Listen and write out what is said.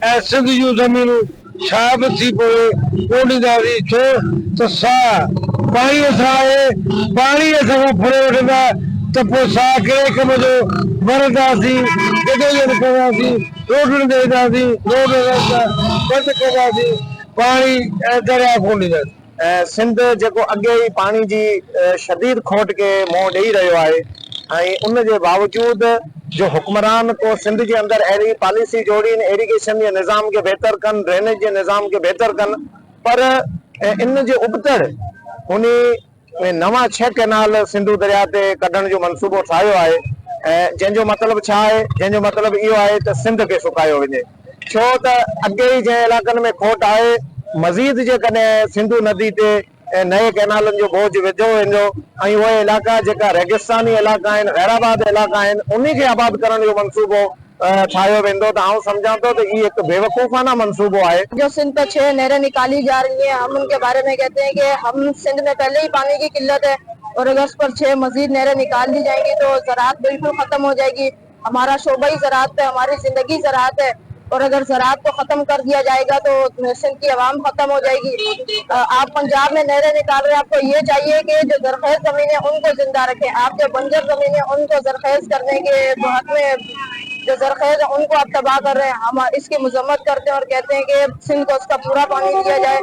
सिंध जूं ज़मीनूं छाब थी पवे कोॾींदासीं छो त साह पाणीअ सां आहे। पाणी असांखां फड़े वठंदा त पोइ साह कहिड़े कम जो भरंदासीं, गॾोगॾु कंदासीं, रोडनि ते ईंदासीं, रोड रस्ता बंदि कंदासीं, पाणी दरिया कोन ॾींदासीं। सिंध जेको अॻे ई पाणी जी शदीद खोट खे मुंहुं ॾेई रहियो आहे ऐं उन जे बावजूद जो हुक्मरान को सिंध जे अंदरि अहिड़ी पॉलिसी जोड़ीनि इरिगेशन जे निज़ाम खे बहितर कनि, ड्रेनेज जे निज़ाम खे बहितर कनि, पर इन जे उबतड़ उन नवां 6 कैनाल सिंधु दरिया ते कढण जो मंसूबो ठाहियो आहे ऐं जंहिंजो मतिलबु छा आहे, जंहिंजो मतिलबु इहो आहे त सिंध खे सुकायो वञे। छो त अॻे ई जंहिं इलाइक़नि में खोट आहे, मज़ीद जेकॾहिं सिंधु नदी ते नए कैनालनि जो बोझ विधो वेंदो ऐं उहे इलाइक़ा जेका रेगिस्तानी इलाइक़ा आहिनि, गैराबाद इलाइक़ा आहिनि, उन खे आबाद करण जो मंसूबो ठाहियो वेंदो त आउं सम्झां थो त इहो हिकु बेवकूफ़ाना मंसूबो आहे। जो सिंध पे 6 नहरें निकाली जा रही हैं, हम उनके बारे में कहते हैं कि हम सिंध में पहले ही पानी की किल्लत है और अगर उस पर 6 मजीद नहरें निकाल दी जाएंगी तो ज़राअत बिल्कुल खत्म हो जाएगी। हमारा शोबा ही ज़राअत पे, हमारी जिंदगी ज़राअत है और अगर ज़राअत को खत्म कर दिया जाएगा तो सिंध की आवाम खत्म हो जाएगी। आप पंजाब में नहरें निकाल रहे हैं, आपको ये चाहिए कि जो ज़रख़ेज़ ज़मीन है उनको जिंदा रखें, आप जो बंजर ज़मीन है उनको ज़रख़ेज़ करने के हक में जो ज़रख़ेज़ है उनको आप तबाह कर रहे हैं। हम इसकी मजम्मत करते हैं और कहते हैं कि सिंध को उसका पूरा पानी दिया जाए।